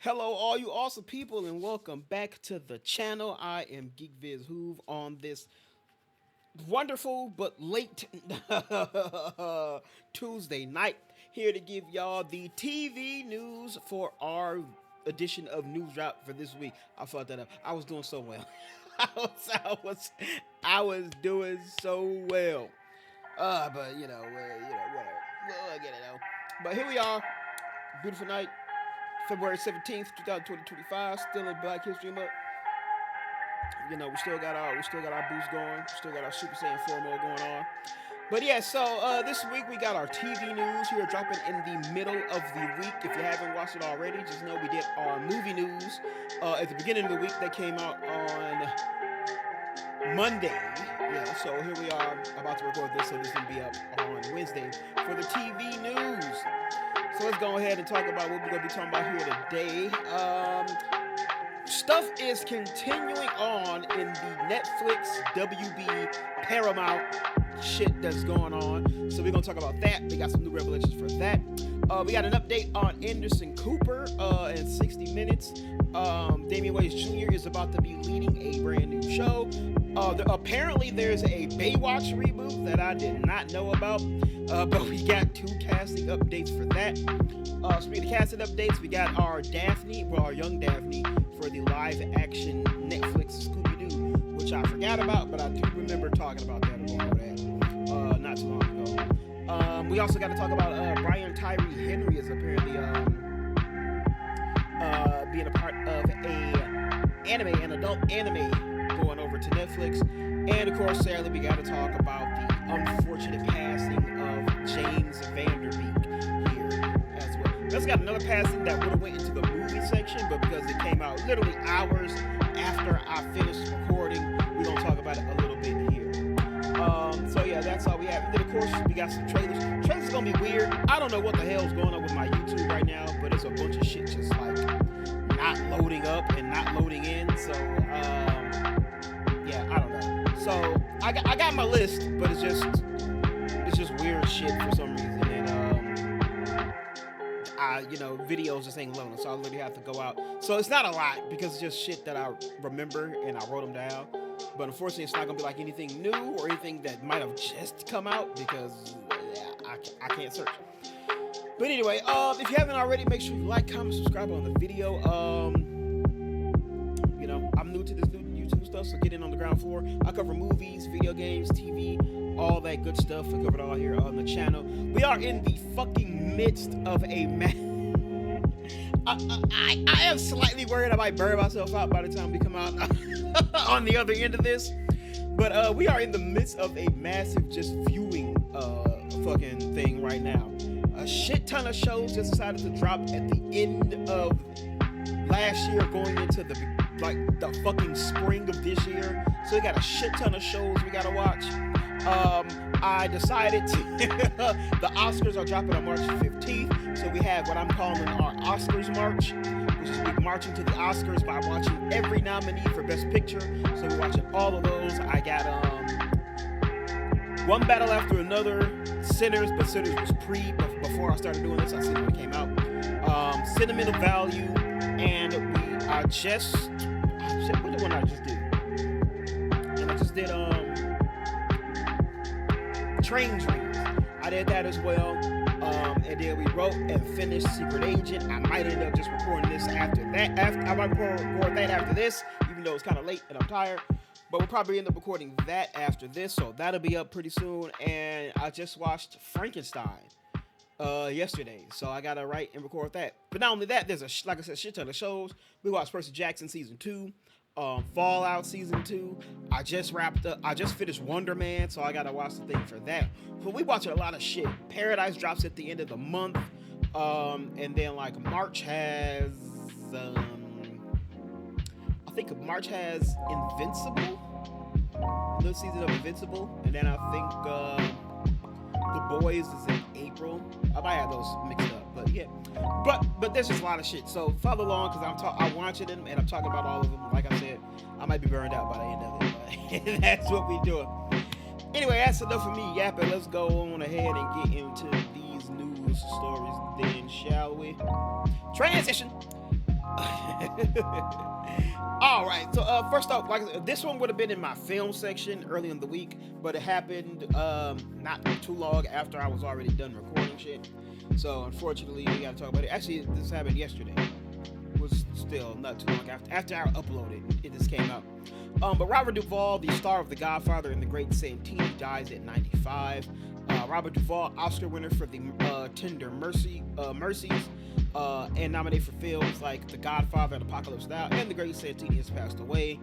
Hello, all you awesome people, and welcome back to the channel. I am GeekViz Hoove on this wonderful but late Tuesday night, here to give y'all the TV news for our edition of News Drop for this week. I fucked that up. I was doing so well. I was doing so well. But whatever. We'll get it out. But here we are, beautiful night. February 17th, 2025, still in Black History Month. We still got our boost going, still got our Super Saiyan 4 mode going on. But yeah, so this week we got our TV news here dropping in the middle of the week. If you haven't watched it already, just know we did our movie news at the beginning of the week that came out on Monday. Yeah, so here we are about to record this, so this will be up on Wednesday for the TV news. So let's go ahead and talk about what we're going to be talking about here today. Stuff is continuing on in the Netflix, WB, Paramount shit that's going on. So we're going to talk about that. We got some new revelations for that. We got an update on Anderson Cooper in 60 Minutes. Damon Wayans Jr. is about to be leading a brand new show. Apparently there's a Baywatch reboot that I did not know about. But we got two casting updates for that. Speaking of casting updates, we got our Daphne, our young Daphne, for the live action Netflix Scooby-Doo, which I forgot about, but I do remember talking about that not too long ago. We also got to talk about Brian Tyree Henry is apparently being a part of an adult anime going over to Netflix. And of course, sadly, we got to talk about the unfortunate passing of James Van Der Beek here as well. We also got another passing that would have went into the movie section, but because it came out literally hours after I finished recording, we're going to talk about it a little bit here. So yeah, that's all we have. And then of course, we got some trailers. Trailers are going to be weird. I don't know what the hell's going on with my YouTube right now, but it's a bunch of shit just like not loading up and not loading in. So, yeah, I don't know. So I got my list, but it's just weird shit for some reason, and videos just ain't loading, so I literally have to go out. So it's not a lot because it's just shit that I remember and I wrote them down. But unfortunately, it's not gonna be like anything new or anything that might have just come out because I can't search. But anyway, if you haven't already, make sure you like, comment, subscribe on the video. I'm new to this new YouTube stuff, so get in on the ground floor. I cover movies, video games, TV, all that good stuff. I cover it all here on the channel. We are in the fucking midst of a I am slightly worried I might burn myself out by the time we come out on the other end of this. But we are in the midst of a massive just viewing fucking thing right now. A shit ton of shows just decided to drop at the end of last year going into the fucking spring of this year. So we got a shit ton of shows we gotta watch. I decided to the Oscars are dropping on March 15th, so we have what I'm calling our Oscars March, which is we're marching to the Oscars by watching every nominee for Best Picture. So we're watching all of those. I got one battle after another. Sinners, but Sinners was before I started doing this. I seen it when it came out. Sentimental Value, and what the one I just did? And I just did Train Dreams. I did that as well. And then we wrote and finished Secret Agent. I might end up just recording this after that. I might record that after this, even though it's kind of late and I'm tired. But we'll probably end up recording that after this, so that'll be up pretty soon. And I just watched Frankenstein yesterday, so I gotta write and record that. But not only that, there's like I said, shit ton of shows. We watched Percy Jackson season 2, Fallout season 2. I just finished Wonder Man, so I gotta watch the thing for that. But we watching a lot of shit. Paradise drops at the end of the month, and then like March has I think March has Invincible, new season of Invincible, and then I think The Boys is in April. I might have those mixed up, but yeah. But there's just a lot of shit. So follow along because I'm watching them and I'm talking about all of them. Like I said, I might be burned out by the end of it, but that's what we doing. Anyway, that's enough for me yapping. Let's go on ahead and get into these news stories then, shall we? Transition. All right. So first off, like this one would have been in my film section early in the week, but it happened not too long after I was already done recording shit. So unfortunately, we got to talk about it. Actually, this happened yesterday. It was still not too long after I uploaded. It just came out. But Robert Duvall, the star of The Godfather and The Great Santini, dies at 95. Robert Duvall, Oscar winner for the Tender Mercies, and nominated for films like The Godfather and Apocalypse Now, and The Great Santini, has passed away.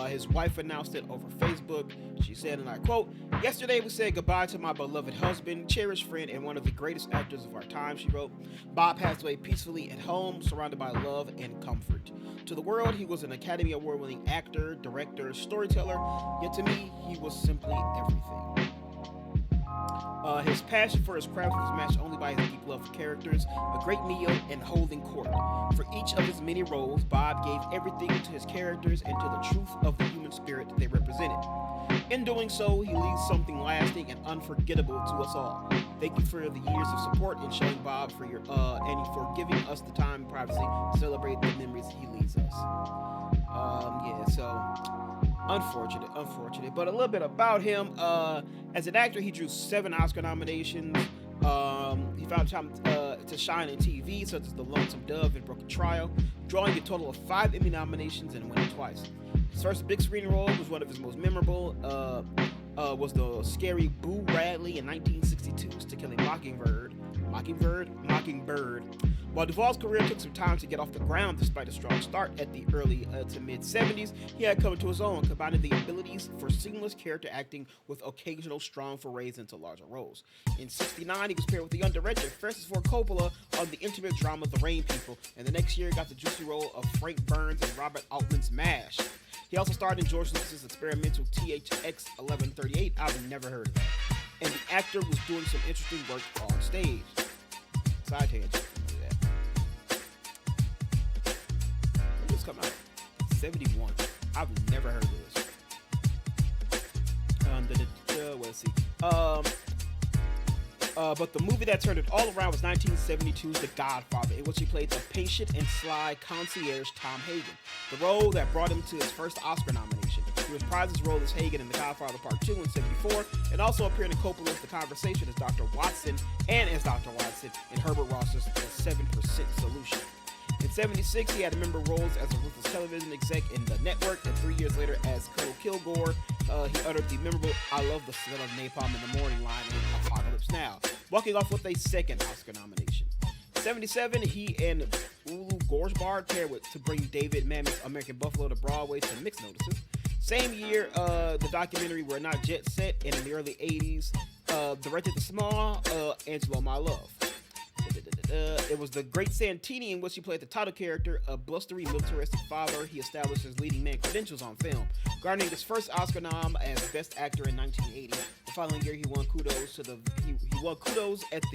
His wife announced it over Facebook. She said, and I quote, "Yesterday we said goodbye to my beloved husband, cherished friend, and one of the greatest actors of our time," she wrote. "Bob passed away peacefully at home, surrounded by love and comfort. To the world, he was an Academy Award-winning actor, director, storyteller, yet to me, he was simply everything." His passion for his craft was matched only by his deep love for characters, a great meal, and holding court. For each of his many roles, Bob gave everything to his characters and to the truth of the human spirit they represented. In doing so, he leaves something lasting and unforgettable to us all. Thank you for the years of support and showing Bob for your and for giving us the time and privacy to celebrate the memories he leaves us. Unfortunate. But a little bit about him. As an actor, he drew 7 Oscar nominations. He found time to shine in TV, such as The Lonesome Dove and Broken Trial, drawing a total of 5 Emmy nominations and winning twice. His first big screen role was one of his most memorable. Was the scary Boo Radley in 1962's To Kill a Mockingbird. While Duvall's career took some time to get off the ground despite a strong start at the early to mid-70s, he had come into his own, combining the abilities for seamless character acting with occasional strong forays into larger roles. In 1969, he was paired with the young director Francis Ford Coppola on the intimate drama The Rain People, and the next year got the juicy role of Frank Burns and Robert Altman's MASH. He also starred in George Lucas's experimental THX 1138. I've never heard of that. And the actor was doing some interesting work on stage. Side tangent. When did this come out? 71. I've never heard of this. Let's see. But the movie that turned it all around was 1972's The Godfather, in which he played the patient and sly concierge Tom Hagen, the role that brought him to his first Oscar nomination. He reprised his role as Hagen in The Godfather Part 2 in 1974, and also appeared in Coppola's The Conversation as Dr. Watson and as Dr. Watson in Herbert Ross's The 7% Solution. In 1976, he had member roles as a ruthless television exec in The Network, and 3 years later as Colonel Kilgore, he uttered the memorable "I love the smell of napalm in the morning" line in Apocalypse Now, walking off with a second Oscar nomination. In 1977, he and Ulu Gorsbard paired to bring David Mamet's American Buffalo to Broadway to mixed notices. Same year, the documentary We're Not Jet Set, and in the early 80s, directed the small Angelo My Love. It was The Great Santini, in which he played the title character, a blustery militaristic father. He established his leading man credentials on film, garnering his first Oscar nom as Best Actor in 1980. The following year, he won kudos at the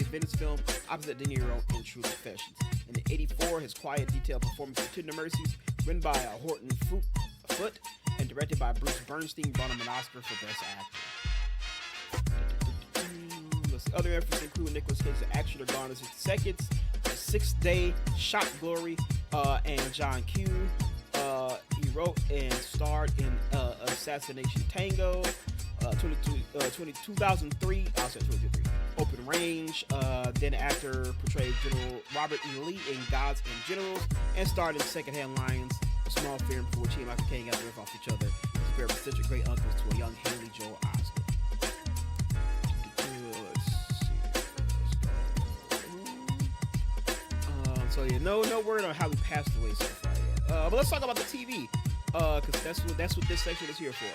Venice Film opposite De Niro in True Confessions. In 1984, his quiet, detailed performance in Tender Mercies, written by Horton Foote and directed by Bruce Bernstein, brought him an Oscar for Best Actor. Other references include Nicolas Cage's Action or Gone in 60 Seconds, The Sixth Day, Shot Glory, and John Q. He wrote and starred in Assassination Tango, 2003, Open Range. Then actor portrayed General Robert E. Lee in Gods and Generals, and starred in Secondhand Lions, a small film for which he and Michael Caine got to riff off each other as a pair of eccentric great uncles to a young Haley Joel Osment. So yeah, no word on how he passed away so far yet. But let's talk about the TV, because that's what this section is here for.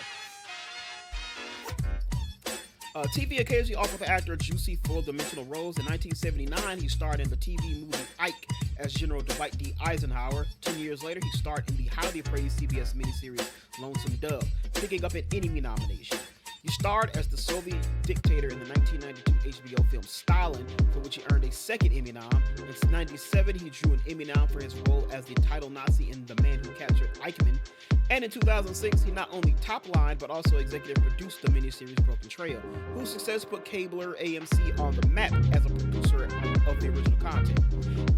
TV occasionally offered the actor juicy, full-dimensional roles. In 1979, he starred in the TV movie Ike as General Dwight D. Eisenhower. 10 years later, he starred in the highly praised CBS miniseries Lonesome Dove, picking up an Emmy nomination. He starred as the Soviet dictator in the 1992 HBO film Stalin, for which he earned a second Emmy nom. In 1997, he drew an Emmy nom for his role as the title Nazi in The Man Who Captured Eichmann. And in 2006, he not only top-lined, but also executive produced the miniseries Broken Trail, whose success put Cabler AMC on the map as a producer of the original content,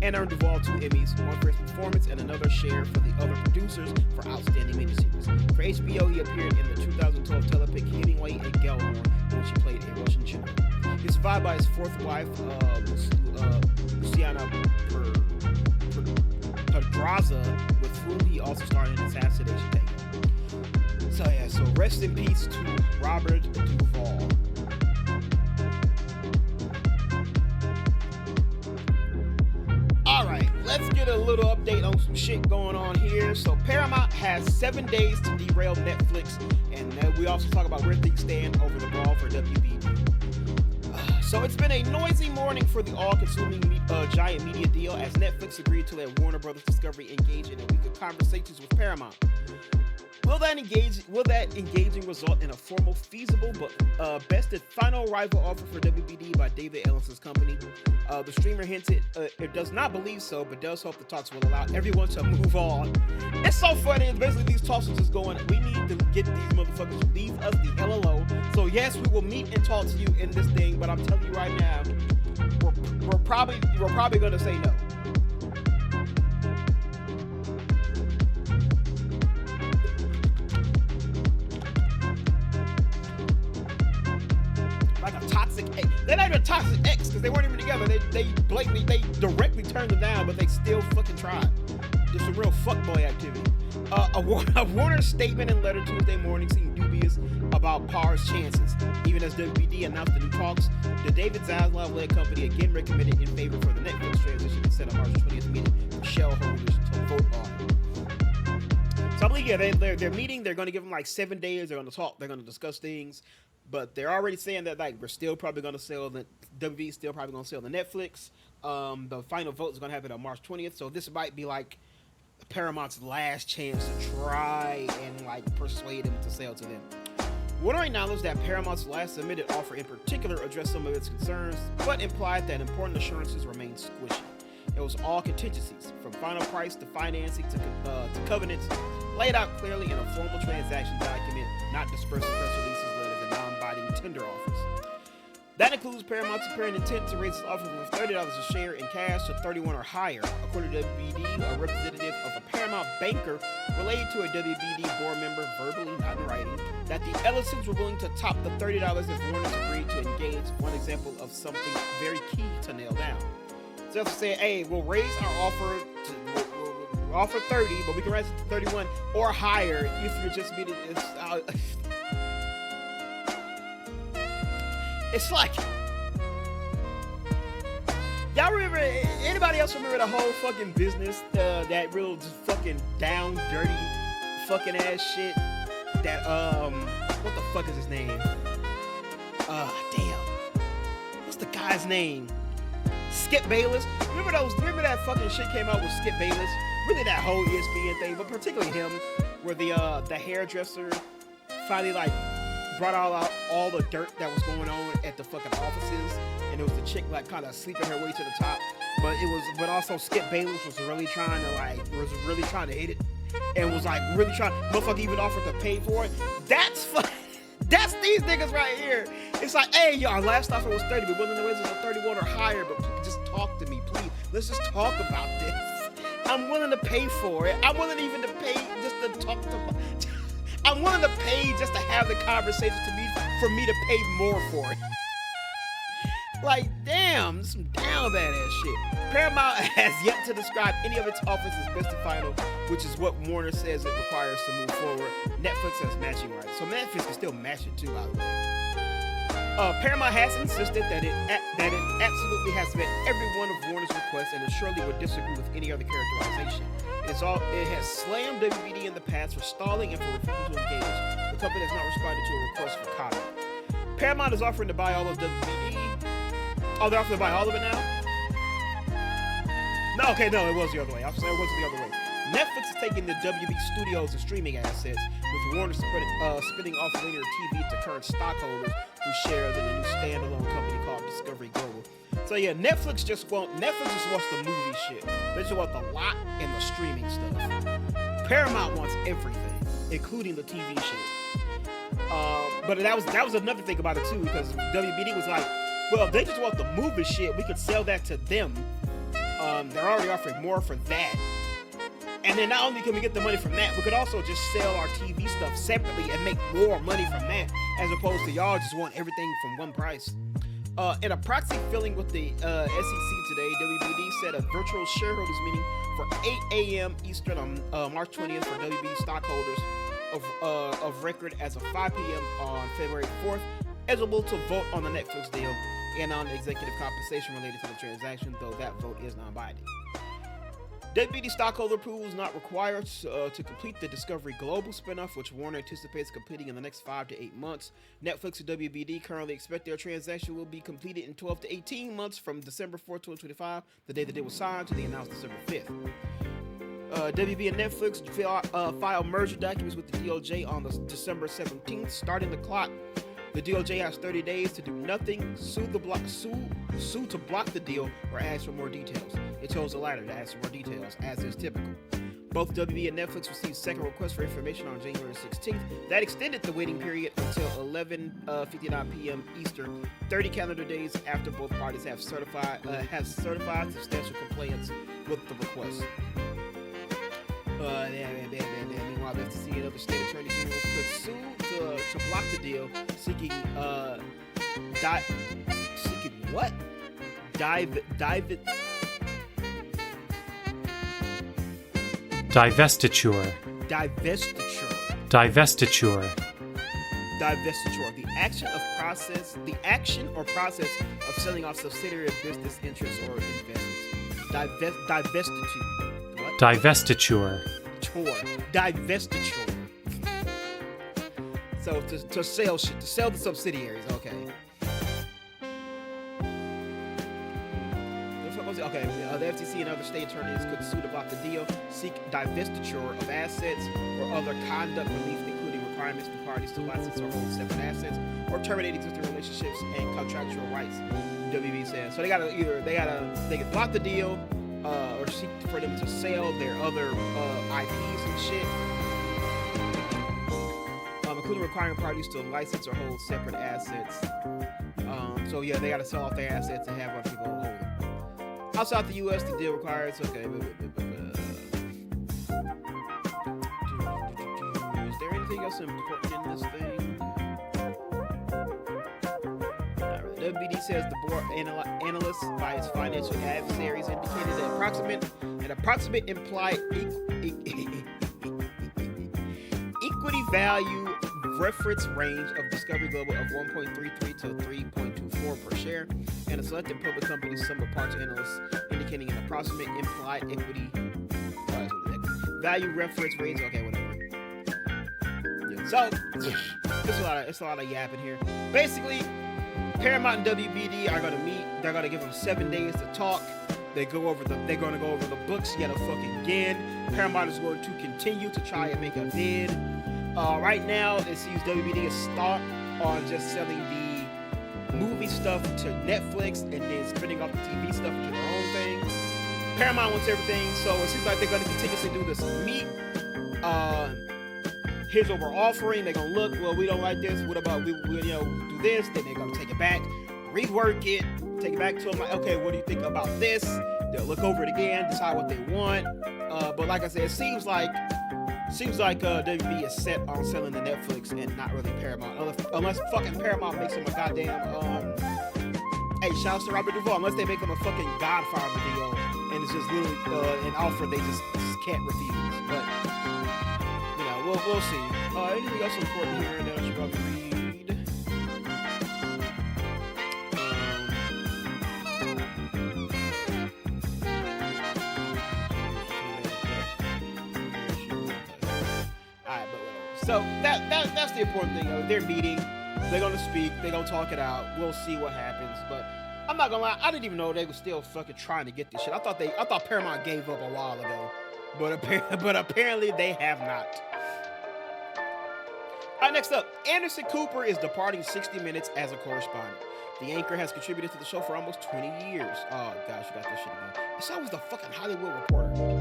and earned Duvall 2 Emmys, one for his performance and another share for the other producers for outstanding miniseries. For HBO, he appeared in the 2012 telepic Hemingway and Gellhorn, in which he played a Russian general. He's survived by his fourth wife, Luciana Pedraza, with whom he also starred in Assassination Day. So rest in peace to Robert Duvall. Alright, let's get a little update on some shit going on here. So Paramount has 7 days to derail Netflix, and we also talk about where things stand over the brawl for WB. So it's been a noisy morning for the all-consuming giant media deal as Netflix agreed to let Warner Bros. Discovery engage in a week of conversations with Paramount. Will that engaging result in a formal, feasible, but bested final rival offer for WBD by David Ellison's company? The streamer hinted it does not believe so, but does hope the talks will allow everyone to move on. It's so funny. It's basically these talks are just going, we need to get these motherfuckers to leave us the hell alone. So yes, we will meet and talk to you in this thing, but I'm telling you right now, we're probably going to say no. They're not even toxic ex because they weren't even together. They directly turned them down, but they still fucking tried. Just some real fuckboy activity. A Warner statement and letter Tuesday morning seemed dubious about Parr's chances. Even as WBD announced the new talks, the David Zaslav-led company again recommended in favor for the Netflix transition instead of March 20th meeting for shareholders to vote on. So I believe, they're meeting. They're going to give them like 7 days. They're going to talk. They're going to discuss things. But they're already saying that like we're still probably going to sell the WB, still probably going to sell the Netflix. The final vote is going to happen on March 20th. So this might be like Paramount's last chance to try and like persuade them to sell to them. Warner acknowledged that Paramount's last submitted offer in particular addressed some of its concerns, but implied that important assurances remained squishy. It was all contingencies, from final price to financing to covenants, laid out clearly in a formal transaction document, not dispersing press releases, letters, and non-binding tender offers. That includes Paramount's apparent intent to raise its offer from $30 a share in cash to $31 or higher, according to WBD, a representative of a Paramount banker relayed to a WBD board member verbally, not in writing, that the Ellisons were willing to top the $30 if Warner's agreed to engage, one example of something very key to nail down. So to say, hey, we'll raise our offer to we'll offer 30, but we can raise it to 31 or higher if you're just meeting. It's like, y'all remember? Anybody else remember the whole fucking business? That real just fucking down, dirty, fucking ass shit. That what the fuck is his name? Damn, what's the guy's name? Skip Bayless. Remember that fucking shit came out with Skip Bayless? Really that whole ESPN thing, but particularly him, where the hairdresser finally like brought out all the dirt that was going on at the fucking offices, and it was the chick like kind of sleeping her way to the top, but also Skip Bayless was really trying to hit it, and was like really trying. Motherfucker even offered to pay for it. That's these niggas right here. It's like, hey, yo, our last offer was 30, but willing to raise it to 31 or higher, but just talk to me, please. Let's just talk about this. I'm willing to pay for it. I'm willing even to pay just to talk to. I'm willing to pay just to have the conversation for me to pay more for it. Like, damn, some down badass shit. Paramount has yet to describe any of its offers as best and final, which is what Warner says it requires to move forward. Netflix has matching rights, so Netflix can still match it too, by the way. Paramount has insisted that it absolutely has met every one of Warner's requests and it surely would disagree with any other characterization. It has slammed WBD in the past for stalling and for refusing to engage. The company has not responded to a request for comment. Paramount is offering to buy all of WBD. Oh, they're offering to buy all of it now? No, okay, no, it was the other way. I'm sorry, it wasn't the other way. Netflix is taking the WB Studios and streaming assets, with Warner spinning off linear TV to current stockholders who shares in a new standalone company called Discovery Global. So yeah, Netflix just wants the movie shit. They just want the lot and the streaming stuff. Paramount wants everything. including the TV shit. But that was another thing about it too, because WBD was like, well, if they just want the movie shit, we could sell that to them. They're already offering more for that. And then not only can we get the money from that, we could also just sell our TV stuff separately and make more money from that, as opposed to y'all just want everything from one price. In a proxy filling with the SEC today, WBD said a virtual shareholders meeting for 8 a.m. Eastern on March 20th for WBD stockholders of record as of 5 p.m. on February 4th, eligible to vote on the Netflix deal and on executive compensation related to the transaction, though that vote is non-binding. WBD stockholder approval is not required to complete the Discovery Global spinoff, which Warner anticipates completing in the next 5 to 8 months. Netflix and WBD currently expect their transaction will be completed in 12 to 18 months from December 4th, 2025, the day the deal was signed, to the announced December 5th. WB and Netflix filed merger documents with the DOJ on December 17th, starting the clock. The DOJ has 30 days to do nothing, sue to block the deal, or ask for more details. It chose the latter, to ask for more details, as is typical. Both WB and Netflix received second requests for information on January 16th. That extended the waiting period until 11:59 p.m. Eastern, 30 calendar days after both parties have certified substantial compliance with the request. Meanwhile, the FTC and other state attorney generals could sue to block the deal, seeking what? Divestiture. The action or process of selling off subsidiary business interests or investments. Divestiture. What? Divestiture. Divestiture. So to sell shit, to sell the subsidiaries. Okay. Okay, the FTC and other state attorneys could sue to block the deal, seek divestiture of assets or other conduct relief, including requirements for parties to license or hold separate assets, or terminate existing relationships and contractual rights. WB says so. They can block the deal, or seek for them to sell their other IPs and shit, including requiring parties to license or hold separate assets. So yeah, they got to sell off their assets and have other people hold them. Outside the U.S., the deal requires, okay, is there anything else important in this thing? Not really. WBD says the board analysts by its financial adversaries indicated that an approximate implied equity value reference range of Discovery Global of 1.33 to 3.24 per share, and a selected public company's sum of parts analysts indicating an approximate implied equity value reference range. Okay, whatever. Yeah, so it's a lot of yapping here. Basically, Paramount and WBD are gonna meet. They're gonna give them 7 days to talk. They're gonna go over the books yet again. Paramount is going to continue to try and make a bid. Right now, it seems WBD is stuck on just selling the movie stuff to Netflix and then spinning off the TV stuff to their own thing. Paramount wants everything, so it seems like they're going to continuously do this meet. Here's what we're offering. They're going to look, well, we don't like this. What about we do this? Then they're going to take it back, rework it, take it back to them. Like, okay, what do you think about this? They'll look over it again, decide what they want. But like I said, it seems like WB is set on selling to Netflix and not really Paramount. Unless fucking Paramount makes them a goddamn hey, shouts to Robert Duvall. Unless they make them a fucking Godfather deal and it's just literally an offer they just can't refuse. But we'll see. Anything else important here that I should probably read? So that's the important thing. They're meeting. They're gonna speak. They're gonna talk it out. We'll see what happens. But I'm not gonna lie. I didn't even know they were still fucking trying to get this shit. I thought Paramount gave up a while ago. But apparently they have not. All right, next up, Anderson Cooper is departing 60 Minutes as a correspondent. The anchor has contributed to the show for almost 20 years. Oh gosh, you got this shit again. It's always the fucking Hollywood Reporter.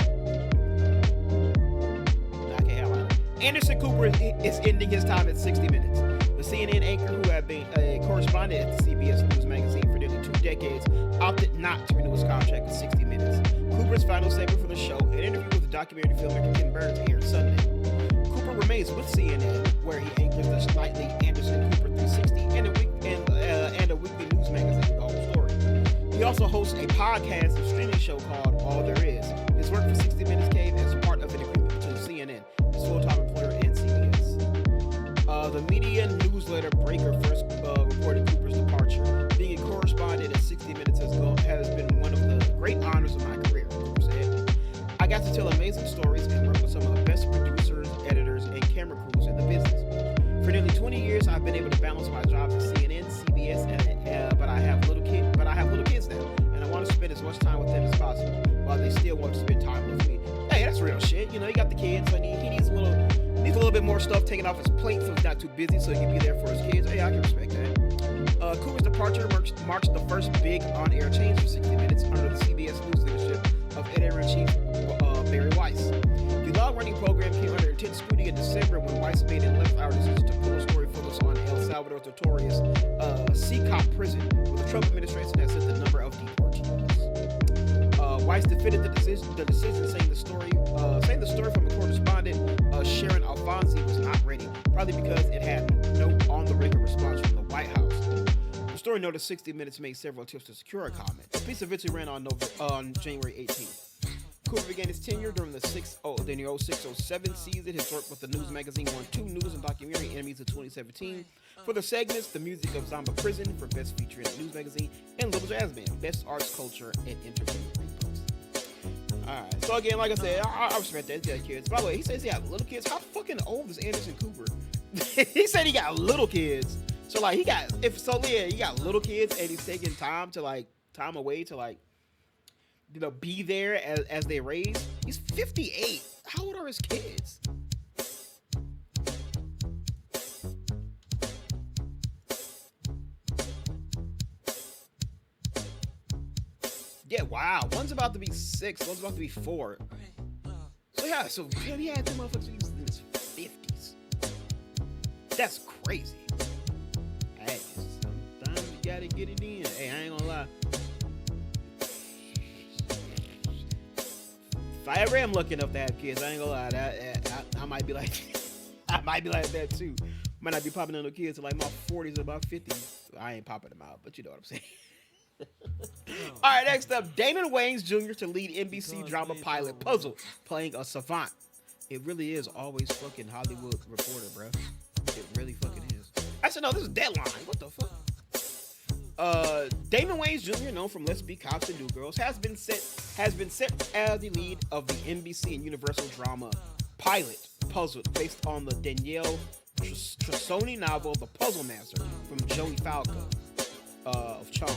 Anderson Cooper is ending his time at 60 Minutes. The CNN anchor, who had been a correspondent at the CBS News magazine for nearly 2 decades, opted not to renew his contract with 60 Minutes. Cooper's final segment for the show, an interview with documentary filmmaker Ken Burns, aired Sunday. Cooper remains with CNN, where he anchors the nightly Anderson Cooper 360 and a weekly news magazine, The Whole Story. He also hosts a podcast and streaming show called All There Is. His work for 60 Minutes came as part of an agreement between CNN, his full-time employer, and CBS. The media newsletter Breaker first reported Cooper's departure. Being a correspondent at 60 Minutes has been one of the great honors of my career, Cooper said. I got to tell amazing stories and work with some of the best producers, editors, and camera crews in the business. For nearly 20 years, I've been able to balance my jobs at CNN, CBS, but I have little kids now, and I want to spend as much time with them as possible, while they still want to spend time with me. Hey, that's real shit. You know, you got the kids, so he needs a little bit more stuff taken off his plate, so he's not too busy, so he can be there for his kids. Hey, I can respect that. Cooper's departure marks the first big on-air change for 60 Minutes under the CBS News leadership of editor-in-chief Barry Weiss. The long-running program came under intense scrutiny in December when Weiss made a left-hour decision to pull a story focused on El Salvador's notorious CCOP prison, where the Trump administration has set the number of deportees. Weiss defended the decision, saying the story from a correspondent, Sharon Alfonsi, was not ready, probably because it had no on-the-record response from the White House. The story noted 60 Minutes made several attempts to secure a comment. The piece eventually ran on January 18th. Cooper began his tenure during the 06-07 season. His work with the news magazine won 2 news and documentary Emmys in 2017 for the segments The Music of Zamba Prison for Best Feature in the News Magazine and Little Jazz Band, Best Arts, Culture, and Entertainment Repost. Alright, so again, like I said, I respect that. He's got kids. By the way, he says he got little kids. How fucking old is Anderson Cooper? He said he got little kids. So like he got little kids and he's taking time away to be there as they raise. He's 58. How old are his kids? Yeah, wow. One's about to be 6, one's about to be 4. So yeah, he had 2 motherfuckers in his 50s. That's crazy. Hey, sometimes you gotta get it in. Hey, I ain't gonna lie. If I ever am lucky enough to have kids, I ain't gonna lie. I might be like, I might be like that too. Might not be popping on the kids until like my 40s or my 50s. I ain't popping them out, but you know what I'm saying. All right, next up, Damon Wayans Jr. to lead NBC drama pilot Puzzle, playing a savant. It really is always fucking Hollywood Reporter, bro. It really fucking is. Actually, no, this is Deadline. What the fuck? Damon Wayans Jr., known from Let's Be Cops and New Girls, has been set as the lead of the NBC and Universal drama pilot Puzzle, based on the Danielle Trussoni novel The Puzzle Master from Joey Falco of Charmed.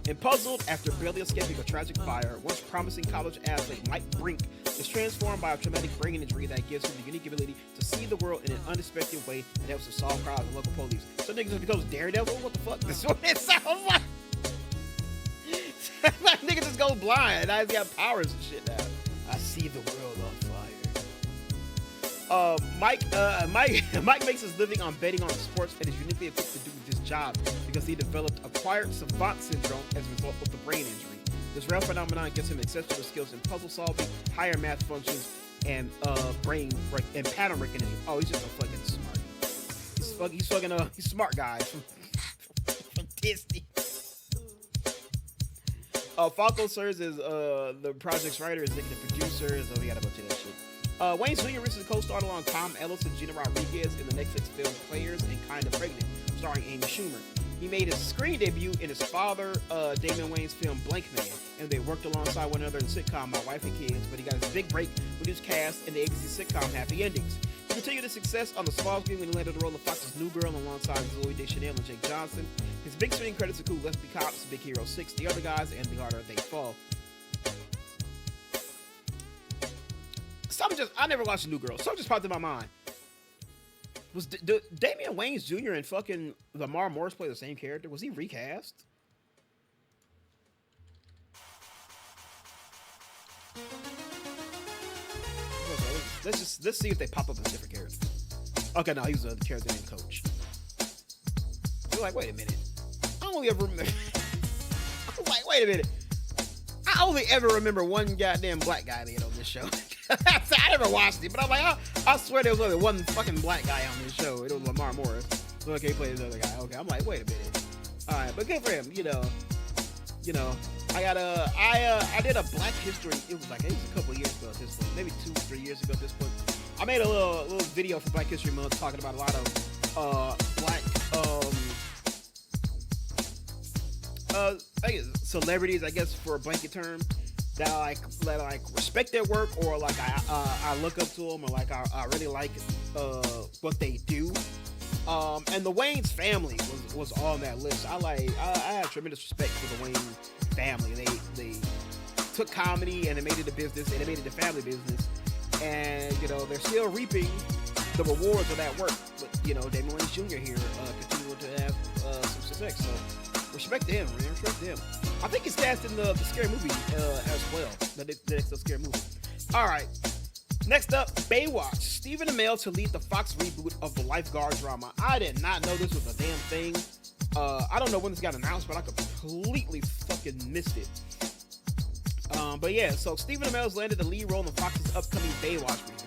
And Puzzled, after barely escaping a tragic fire, once promising college athlete Mike Brink is transformed by a traumatic brain injury that gives him the unique ability to see the world in an unexpected way that helps him solve crimes and local police. So niggas just becomes Daredevil? What the fuck? That's what it sounds like. Like niggas just go blind. Now he's got powers and shit now. I see the world on fire. Mike makes his living on betting on sports and is uniquely equipped to do this job because he developed acquired savant syndrome as a result of the brain injury. This rare phenomenon gives him exceptional skills in puzzle solving, higher math functions, and brain and pattern recognition. Oh, he's just a fucking smart. He's smart guy from Disney. Falco serves as the project's writer, executive producer, so we got a bunch of that shit. Wayans Jr. recently co-starred along Tom Ellis and Gina Rodriguez in the Netflix film Players and Kinda Pregnant, starring Amy Schumer. He made his screen debut in his father, Damon Wayans' film Blank Man, and they worked alongside one another in the sitcom My Wife and Kids, but he got his big break when he was cast in the ABC sitcom Happy Endings. He continued his success on the small screen when he landed the role of Fox's New Girl alongside Zooey Deschanel and Jake Johnson. His big screen credits include Let's Be Cops, Big Hero 6, The Other Guys, and The Harder They Fall. I never watched New Girl. Something just popped in my mind. Was Damon Wayans Jr. and fucking Lamar Morris play the same character? Was he recast? let's see if they pop up as different characters. Okay, no, he was the character named Coach. You're like, wait a minute. I only ever remember. I'm like, wait a minute. I only ever remember one goddamn black guy being on this show. I never watched it, but I'm like, I swear there was only one fucking black guy on this show. It was Lamar Morris. Okay, he played this other guy. Okay, I'm like, wait a minute. All right, but good for him. You know. I did a Black History. It was a couple of years ago at this point, maybe 2-3 years ago at this point. I made a little video for Black History Month talking about a lot of black celebrities, I guess, for a blanket term, that I respect their work, or like I look up to them, or like I really like what they do. And the Wayans family was on that list. I have tremendous respect for the Wayans family. They took comedy and they made it a business, and they made it a family business, and they're still reaping the rewards of that work. But Damon Wayans Jr. here continuing to have some success. So respect to him, man. Respect to him. I think he's cast in the Scary Movie as well. The next Scary Movie. All right. Next up, Baywatch. Stephen Amell to lead the Fox reboot of the lifeguard drama. I did not know this was a damn thing. I don't know when this got announced, but I completely fucking missed it. But yeah, so Stephen Amell's landed the lead role in Fox's upcoming Baywatch reboot.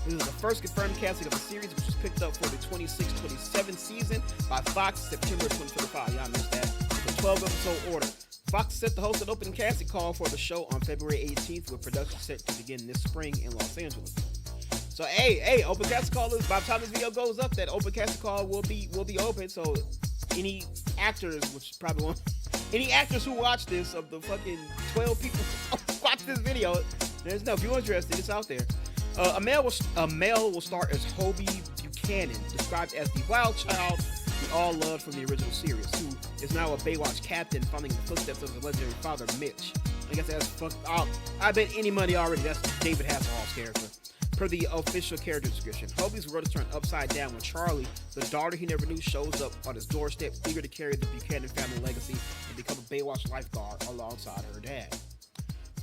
This is the first confirmed casting of the series, which was picked up for the 26-27 season by Fox September 2025. Y'all missed that. The 12-episode order. Fox is set to host an opening casting call for the show on February 18th, with production set to begin this spring in Los Angeles. So, hey, open casting call is, by the time this video goes up, that open casting call will be open. So, any actors, which probably won't, any actors who watch this, of the fucking 12 people who watch this video, there's no. If you're interested, it's out there. Amell will star as Hobie Buchanan, described as the wild child we all loved from the original series, who is now a Baywatch captain, following in the footsteps of his legendary father, Mitch. I guess that's fucked up. I bet any money already that's David Hasselhoff's character. Per the official character description, Hobie's world is turned upside down when Charlie, the daughter he never knew, shows up on his doorstep, eager to carry the Buchanan family legacy and become a Baywatch lifeguard alongside her dad.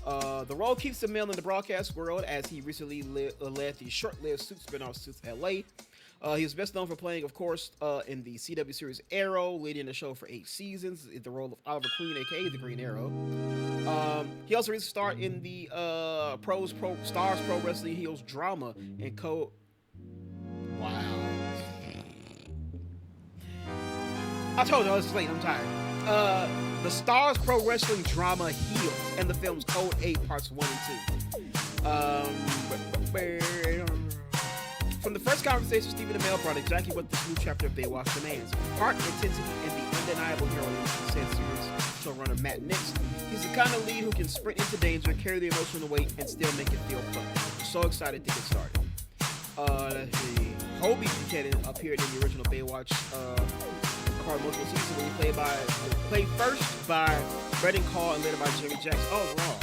The role keeps Amell in the broadcast world, as he recently led the short-lived Suits spinoff Suits LA. He is best known for playing, of course, in the CW series Arrow, leading the show for 8 seasons, in the role of Oliver Queen, aka the Green Arrow. He also recently starred in the Stars Pro Wrestling Heels drama and Wow. I told you, it's late, I'm tired. The Stars Pro Wrestling drama Heels and the films Code 8 Parts 1 and 2. From the first conversation, Stephen Amell brought exactly what this new chapter of Baywatch demands: heart, intensity, and the undeniable heroism, said series showrunner Matt Nix. He's the kind of lead who can sprint into danger, carry the emotional weight, and still make it feel fun. We're so excited to get started. Hobie Buchanan appeared in the original Baywatch multiple seasons, when he played first by Brendan Call and later by Jerry Jackson. Oh, wrong.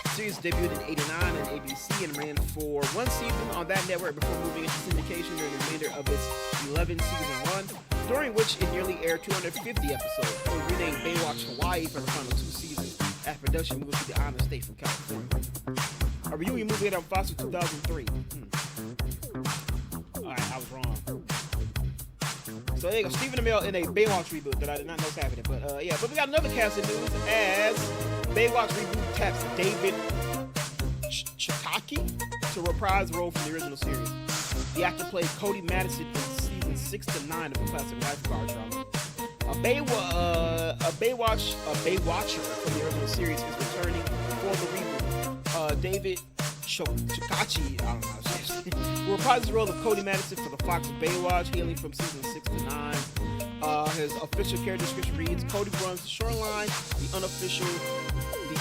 The series debuted in '89 on ABC and ran for 1 season on that network before moving into syndication during the remainder of its 11-season run, during which it nearly aired 250 episodes. It was renamed Baywatch Hawaii for the final 2 seasons, as production moved to the island state from California. A reunion movie on Fox in 2003. Alright, I was wrong. So there you go, Stephen Amell in a Baywatch reboot that I did not know was happening. But but we got another casting news, as Baywatch reboot taps David Chokachi to reprise the role from the original series. The actor played Cody Madison in season 6 to 9 of the classic lifeguard drama. A Baywatcher from the original series is returning for the reboot. David Chokachi, I don't know how to say it, will reprise the role of Cody Madison for the Fox Baywatch, hailing from season 6 to 9. His official character description reads: Cody runs the Shoreline, the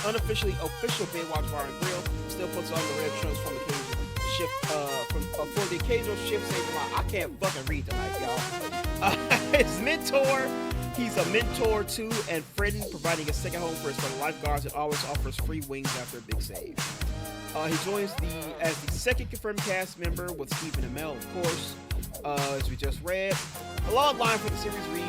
unofficially official Baywatch bar and grill. Still puts on the red trunks from the occasional shift saving line. I can't fucking read tonight, y'all. His mentor. He's a mentor too, and friend, providing a second home for his fellow lifeguards, and always offers free wings after a big save. He joins as the second confirmed cast member with Stephen Amell, of course, as we just read. A log line for the series reads,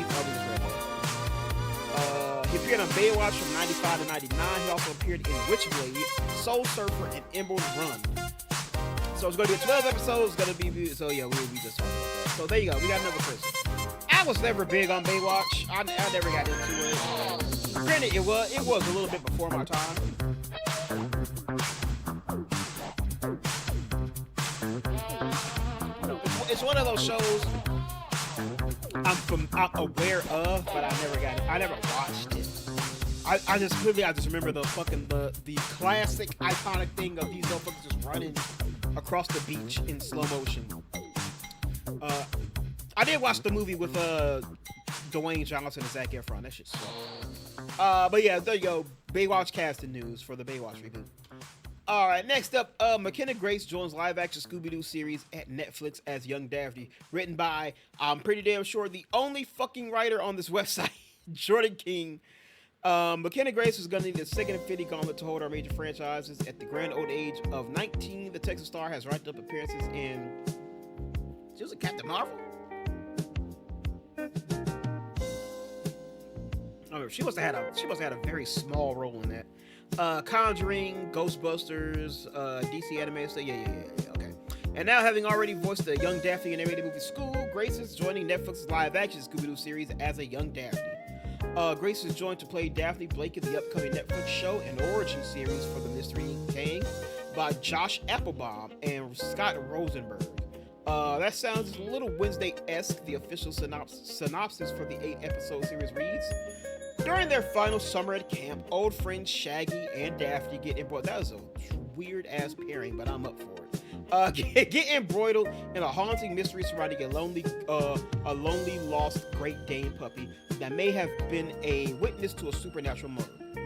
he appeared on Baywatch from 95 to 99. He also appeared in Witchblade, Soul Surfer, and Emerald Run. So it's gonna be 12 episodes. Gonna be so yeah. We just talking about that. So there you go. We got another person. I was never big on Baywatch. I never got into it. Granted, it was a little bit before my time. It's one of those shows I'm aware of, but I never watched it. I just remember the classic iconic thing of these motherfuckers just running across the beach in slow motion. I did watch the movie with Dwayne Johnson and Zac Efron. That shit's slow. But yeah, there you go. Baywatch casting news for the Baywatch reboot. All right, next up, McKenna Grace joins live-action Scooby-Doo series at Netflix as Young Daphne, written by, I'm pretty damn sure, the only fucking writer on this website, Jordan King. McKenna Grace is going to need a second Infinity Gauntlet to hold our major franchises. At the grand old age of 19, the Texas star has racked up appearances in... She was a Captain Marvel? Oh, she must have had a very small role in that. Conjuring, Ghostbusters, DC animated stuff. Yeah, okay. And now, having already voiced the young Daphne in animated movie School, Grace is joining Netflix's live-action Scooby-Doo series as a young Daphne. Grace is joined to play Daphne Blake in the upcoming Netflix show, an origin series for the Mystery Gang, by Josh Applebaum and Scott Rosenberg. That sounds a little Wednesday-esque. The official synopsis for the 8-episode series reads: during their final summer at camp, old friends Shaggy and Daphne get embroiled. That was a weird-ass pairing, but I'm up for it. Get embroiled in a haunting mystery surrounding a lonely lost Great Dane puppy that may have been a witness to a supernatural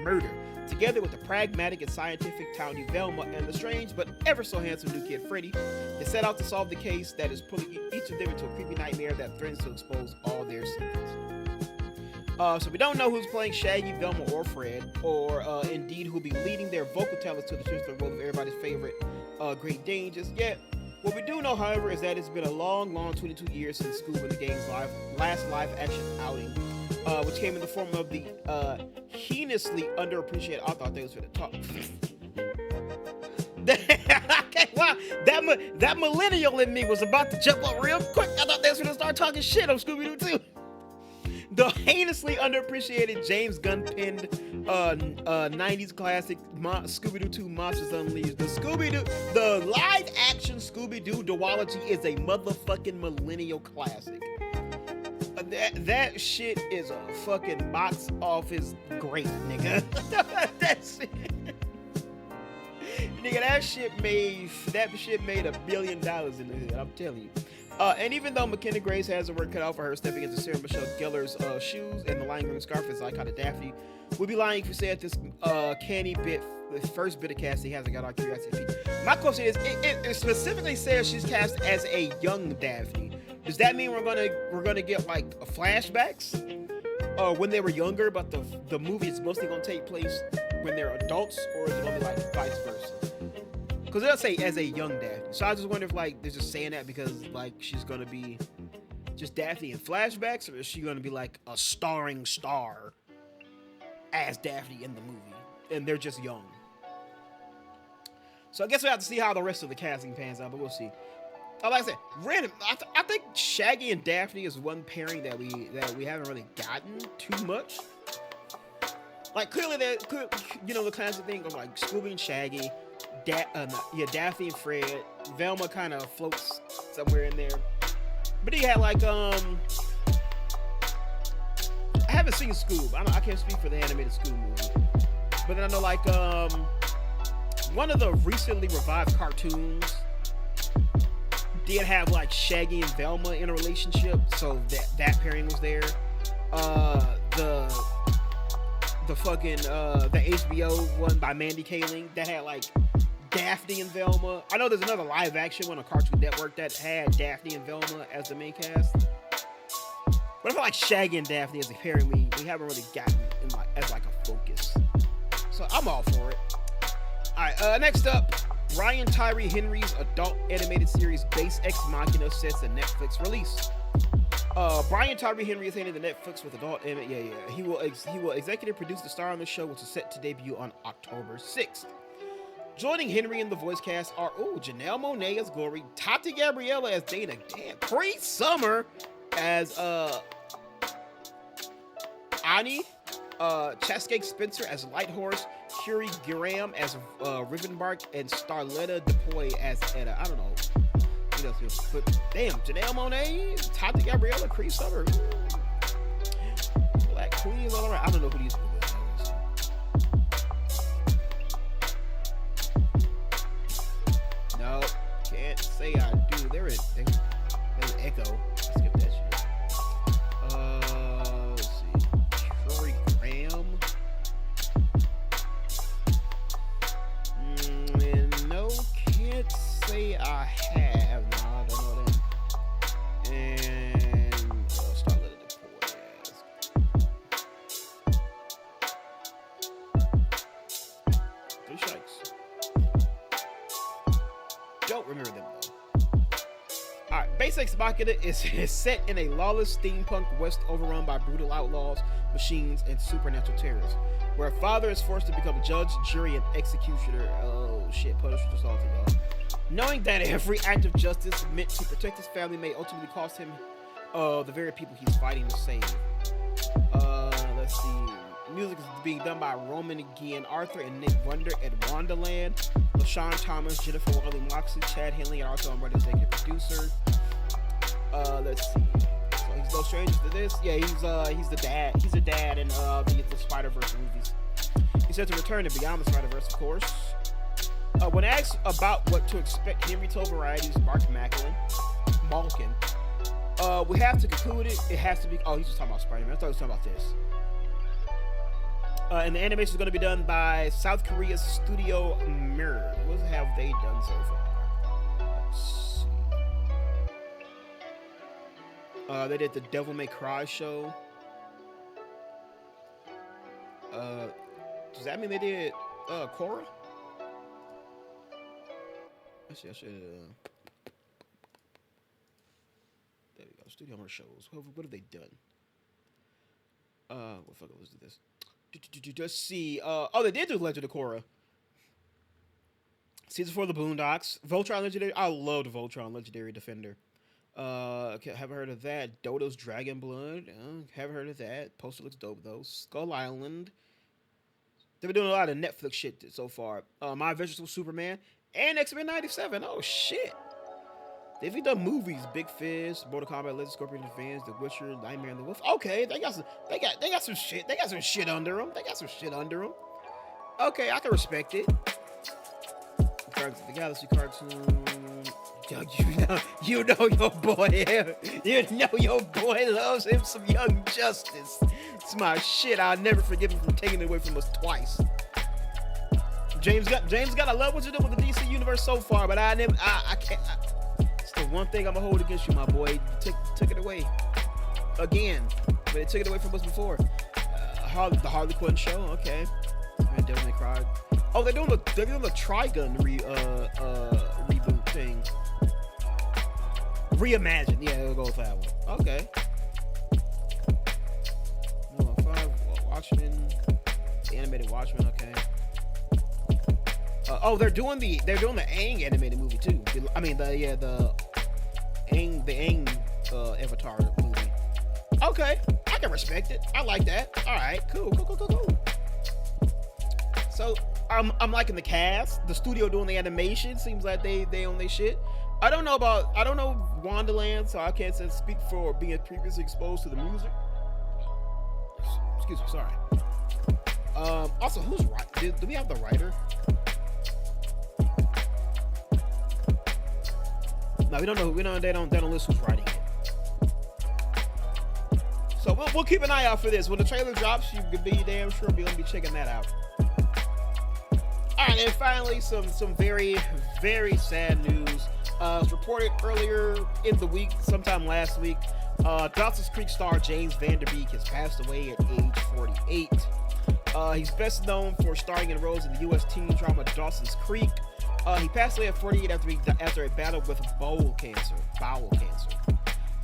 murder. Together with the pragmatic and scientific townie Velma and the strange but ever so handsome new kid Freddy, they set out to solve the case that is pulling each of them into a creepy nightmare that threatens to expose all their secrets. So we don't know who's playing Shaggy, Velma, or Fred, or indeed who'll be leading their vocal talents to the sinister role of everybody's favorite Great Dane just yet. What we do know, however, is that it's been a long 22 years since Scooby and the Gang's last live-action outing, which came in the form of the heinously underappreciated. I thought they was for the talk. Okay, wow, that millennial in me was about to jump up real quick. I thought they was gonna start talking shit on Scooby-Doo too. The heinously underappreciated James Gunn penned 90s classic Scooby-Doo 2 Monsters Unleashed. The live-action Scooby-Doo duology is a motherfucking millennial classic. That shit is a fucking box office great, nigga. That shit. Nigga, that shit made $1 billion in the hood, I'm telling you. And even though McKenna Grace has a work cut out for her stepping into Sarah Michelle Gellar's shoes and the lime green scarf as iconic Daphne, we'd be lying if we said this canny bit, the first bit of casting hasn't got our curiosity. My question is, it specifically says she's cast as a young Daphne. Does that mean we're gonna get like flashbacks when they were younger, but the movie is mostly gonna take place when they're adults, or is it gonna be like vice versa? Because they'll say as a young Daphne. So I just wonder if like they're just saying that because like she's gonna be just Daphne in flashbacks, or is she gonna be like a starring star as Daphne in the movie and they're just young? So I guess we have to see how the rest of the casting pans out, but we'll see. Like I said, random. I think Shaggy and Daphne is one pairing that we haven't really gotten too much. Like clearly, the classic thing of like Scooby and Shaggy. Daphne and Fred. Velma kind of floats somewhere in there. But he had like I haven't seen Scoob. I can't speak for the animated Scoob movie. But then I know like one of the recently revived cartoons did have like Shaggy and Velma in a relationship, so that pairing was there. The HBO one by Mandy Kaling that had like Daphne and Velma. I know there's another live action one on Cartoon Network that had Daphne and Velma as the main cast. But I feel like Shaggy and Daphne as a pairing we haven't really gotten as like a focus. So I'm all for it. Alright, next up, Ryan Tyree Henry's adult animated series Base Ex Machina sets a Netflix release. Brian Tyree Henry is handing the Netflix with adult anime. He will executive produce the star on the show, which is set to debut on October 6th. Joining Henry in the voice cast are Janelle Monáe as Glory, Tati Gabriella as Dana, damn, Cree Summer as Ani, Chascake Spencer as Lighthorse, Curie Graham as Rivenbark, and Starletta DePoy as Etta. I don't know. But damn, Janelle Monáe, Tati Gabriella, Cree Summer, Black Queens all around. I don't know who these people are. No, can't say I do. There's an echo. Skip that shit. Let's see. Troy Graham. No, can't say I have. No, I don't know that. And start letting it pour. Three strikes. Don't remember them though. Alright, Base Ex Machina is set in a lawless steampunk west overrun by brutal outlaws, machines, and supernatural terrors, where a father is forced to become judge, jury, and executioner. Oh shit, Punisher just all to y'all. Knowing that every act of justice meant to protect his family may ultimately cost him the very people he's fighting to save. Let's see. Music is being done by Roman Guillen Arthur and Nick Wonder at Wonderland. LaShawn Thomas, Jennifer Wiley Moxley, Chad Henley, and Arthur Umbrella, executive producer. Let's see. So he's no stranger to this. Yeah, he's the dad. He's the dad in the Spider-Verse movies. He's set to return to Beyond the Spider-Verse, of course. When asked about what to expect, Henry told Variety's Mark Malkin, we have to conclude it. It has to be. Oh, he's just talking about Spider-Man. I thought he was talking about this. And the animation is going to be done by South Korea's Studio Mirror. What have they done so far? Let's see. They did the Devil May Cry show. Does that mean they did Korra? Actually, I should. There we go. Studio Mirror shows. What have they done? Well, fuck it. Let's do this. Let's see. They did do Legend of Korra. Season 4 of the Boondocks. Voltron Legendary. I loved Voltron Legendary Defender. Haven't heard of that. Dodo's Dragon Blood. Haven't heard of that. Poster looks dope though. Skull Island. They've been doing a lot of Netflix shit so far. My Adventures with Superman and X-Men 97. Oh shit. They've done movies, Big Fist, Mortal Kombat, Legend, Scorpion Advance, The Witcher, Nightmare and the Wolf. Okay, they got some shit. They got some shit under them. Okay, I can respect it. Guardians of the Galaxy cartoon. You know your boy. You know your boy loves him some Young Justice. It's my shit. I'll never forgive him from taking it away from us twice. James Gunn, I love what you do with the DC universe so far, but I can't. It's the one thing I'm gonna hold against you, my boy. You took it away again, but they took it away from us before. The Harley Quinn show, okay. Man, Devil May Cry. Oh, they're doing the Trigun reboot thing. Reimagine, yeah, we'll go with that one. Okay. No, 5 Watchmen, the animated Watchmen, okay. They're doing the Aang animated movie too. I mean the Aang Avatar movie. Okay, I can respect it. I like that. All right, cool. So I'm liking the cast. The studio doing the animation seems like they own their shit. I don't know Wonderland, so I can't speak for being previously exposed to the music. Excuse me, sorry. Also, who's right? Do we have the writer? No, we don't know. They don't list who's writing it. So we'll keep an eye out for this. When the trailer drops, you can be damn sure we're gonna be checking that out. All right, and finally, some very, very sad news. It was reported earlier in the week, sometime last week. Dawson's Creek star James Van Der Beek has passed away at age 48. He's best known for starring in roles in the U.S. teen drama Dawson's Creek. He passed away at 48 after a battle with bowel cancer.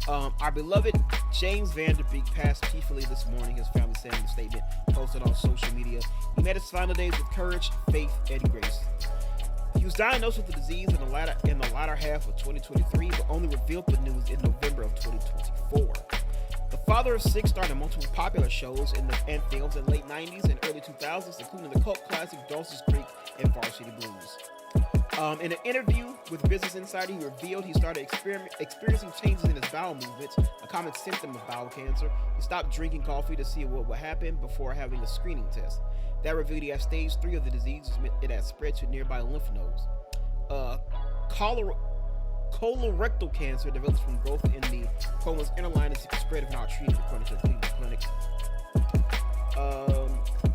Our beloved James Van Der Beek passed peacefully this morning, his family saying in a statement posted on social media. He met his final days with courage, faith, and grace. was diagnosed with the disease in the latter half of 2023, but only revealed the news in November of 2024. The father of six starred in multiple popular shows and films in the late 90s and early 2000s, including the cult classic Dawson's Creek and Varsity Blues. In an interview with Business Insider, he revealed he started experiencing changes in his bowel movements, a common symptom of bowel cancer. He stopped drinking coffee to see what would happen before having a screening test. That revealed he had stage 3 of the disease, it had spread to nearby lymph nodes. Colorectal cancer develops from growth in the colon's inner lining to spread if not treated, according to the Cleveland Clinic.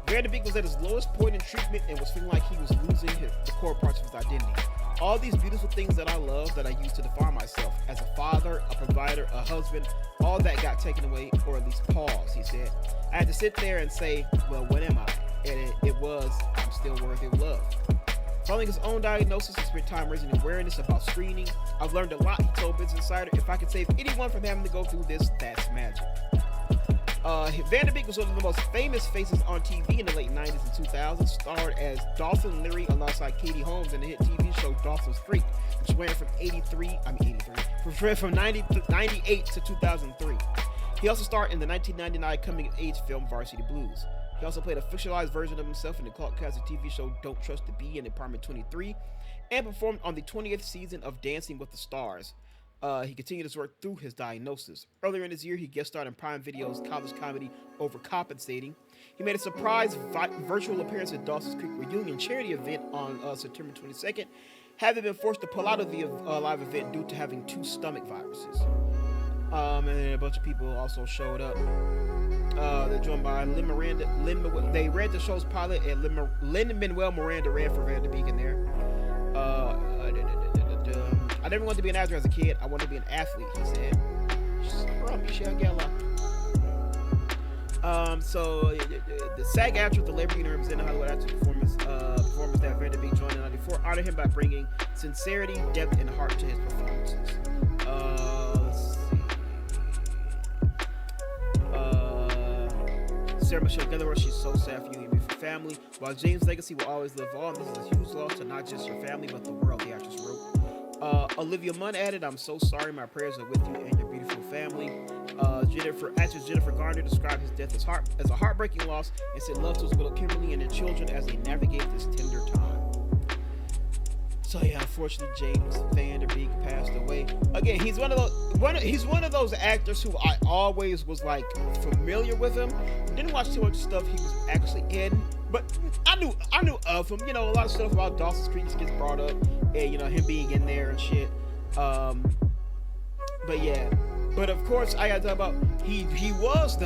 Van Der Beek was at his lowest point in treatment and was feeling like he was losing the core parts of his identity. All these beautiful things that I love, that I used to define myself as a father, a provider, a husband, all that got taken away, or at least paused, he said. I had to sit there and say, well, what am I? And it was, I'm still worthy of love. Following his own diagnosis, he spent time raising awareness about screening. I've learned a lot, he told Business Insider. If I could save anyone from having to go through this, that's magic. Van Der Beek was one of the most famous faces on TV in the late 90s and 2000s, starred as Dawson Leary alongside Katie Holmes in the hit TV show Dawson's Creek, which ran from 98 to 2003. He also starred in the 1999 coming-of-age film Varsity Blues. He also played a fictionalized version of himself in the cult classic TV show Don't Trust the Bee in Apartment 23, and performed on the 20th season of Dancing with the Stars. He continued his work through his diagnosis. Earlier in this year, he guest starred in Prime Video's college comedy Overcompensating. He made a surprise virtual appearance at Dawson's Creek reunion charity event on September 22nd, having been forced to pull out of the live event due to having 2 stomach viruses. And then a bunch of people also showed up. They're joined by Lin Miranda. They read the show's pilot, and Lin-Manuel Miranda ran for Van Der Beek in there. I never wanted to be an actor as a kid. I wanted to be an athlete, he said. Michelle Gellar. So the SAG-AFTRA with the Labor Union represented Hollywood actor performance that Van Der Beek joined in '94 honored him by bringing sincerity, depth, and heart to his performances. Sarah Michelle Gellar, she's so sad for you and your family. While James' legacy will always live on, this is a huge loss to not just your family, but the world, the actress wrote. Olivia Munn added, I'm so sorry, my prayers are with you and your beautiful family. Actress Jennifer Garner described his death as a heartbreaking loss and said love to his widow Kimberly and their children as they navigate this tender time. So yeah, unfortunately, James Van Der Beek passed away. Again, he's one of those actors who I always was like familiar with him. Didn't watch too much stuff he was actually in, but I knew of him. You know, a lot of stuff about Dawson's Creek gets brought up, and you know him being in there and shit. But yeah, but of course I gotta talk about he was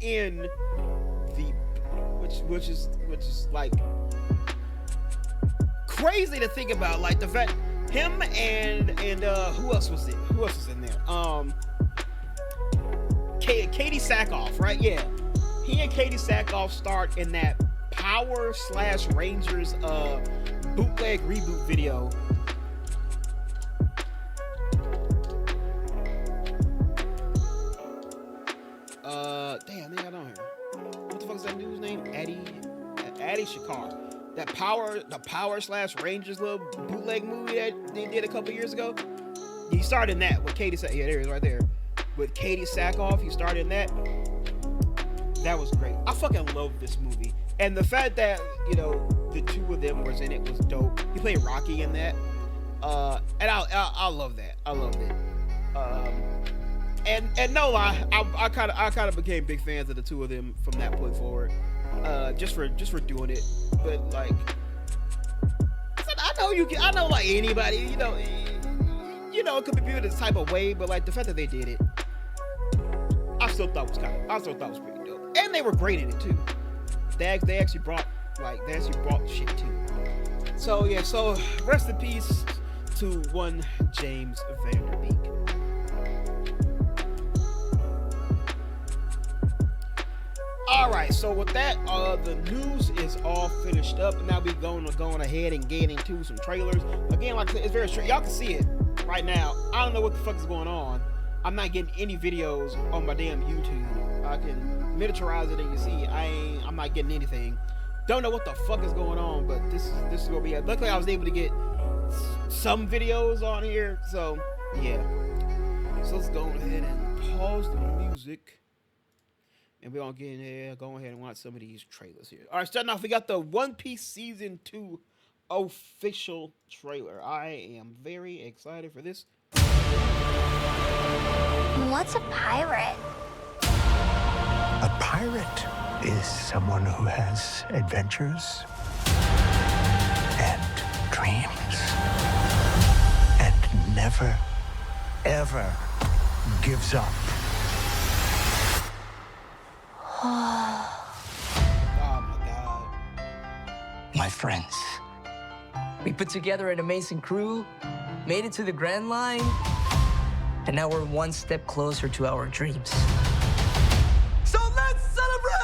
in the which is like crazy to think about, like the fact him and who else was in there? Katie Sackhoff, right? Yeah, he and Katie Sackhoff starred in that Power/Rangers bootleg reboot video. Damn, they got on here. What the fuck is that dude's name? Adi Shankar. The Power/Rangers little bootleg movie that they did a couple years ago. He started in that with Katie Sackhoff. Yeah, there it is right there. With Katie Sackhoff, he started in that. That was great. I fucking love this movie. And the fact that, you know, the two of them was in it was dope. He played Rocky in that. And I love that. I loved it. And no lie, I kind of became big fans of the two of them from that point forward. Just for doing it. But like, I know like anybody, you know, it could be viewed this type of way, but like the fact that they did it, I still thought was pretty dope. And they were great in it too. They actually brought shit too. So yeah, so rest in peace to one James Van Der Beek. Alright, so with that, the news is all finished up. Now we're going ahead and getting into some trailers. Again, like I said, it's very straight. Y'all can see it right now. I don't know what the fuck is going on. I'm not getting any videos on my damn YouTube. I can miniaturize it and you see I'm not getting anything. Don't know what the fuck is going on, but this is where we at. Luckily, I was able to get some videos on here, so yeah. So let's go ahead and pause the music. And we're gonna get in here, go ahead and watch some of these trailers here. Alright, starting off, we got the One Piece Season 2 official trailer. I am very excited for this. What's a pirate? A pirate is someone who has adventures and dreams and never, ever gives up. Oh my god. My friends, we put together an amazing crew, made it to the Grand Line, and now we're one step closer to our dreams. So let's celebrate!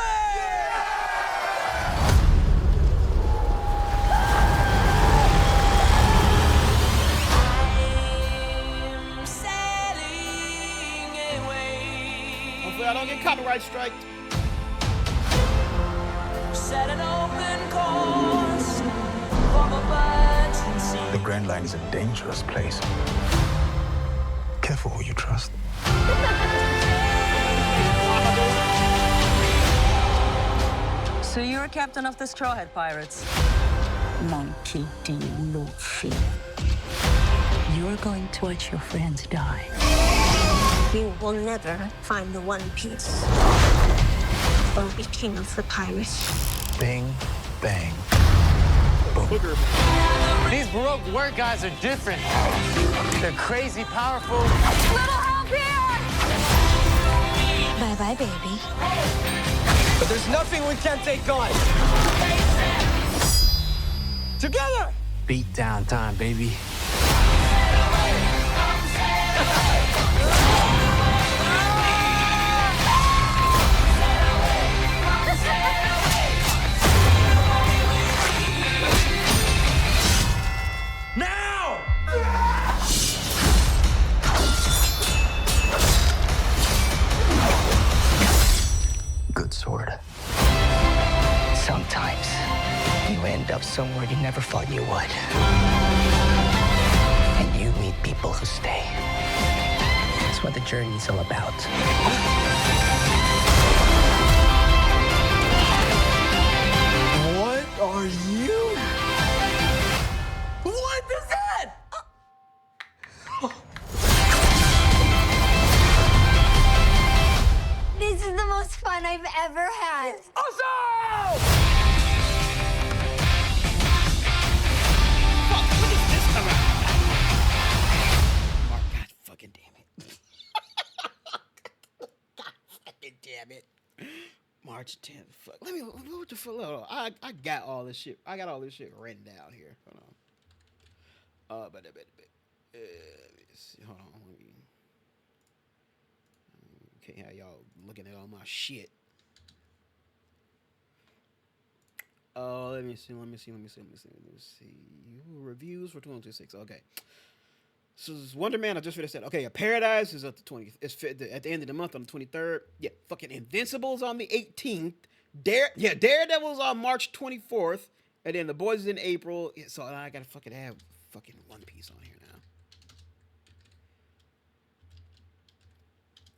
I'm sailing away. Hopefully I don't get copyright striked. Set an open course for the birds and sea. The Grand Line is a dangerous place. Careful who you trust. So you're a captain of the Strawhead Pirates? Monkey D. Luffy. You're going to watch your friends die. You will never find the One Piece or be king of the pirates. Bing, bang, boom. These Baroque work guys are different. They're crazy powerful. Little help here! Bye-bye, baby. But there's nothing we can't take on. Together! Beat down time, baby. Now! Good sword. Sometimes you end up somewhere you never thought you would. And you meet people who stay. That's what the journey's all about. What are you? What is that? This is the most fun I've ever had. Awesome! Fuck, when does this come out? Mark, god fucking damn it. God fucking damn it. March 10th. Fuck. Let me, what the fuck? Hold on. I got all this shit. I got all this shit written down here. Hold on. But let me see. Hold on. Let me. Can't have y'all looking at all my shit. Let me see. Reviews for 2026. Okay. So this Wonder Man, I just finished that. Okay, a Paradise is at the 20th. It's at the end of the month on the 23rd. Yeah, fucking Invincible's on the 18th. Daredevil's on March 24th. And then The Boys is in April. Yeah, so I gotta fucking have fucking One Piece on here now.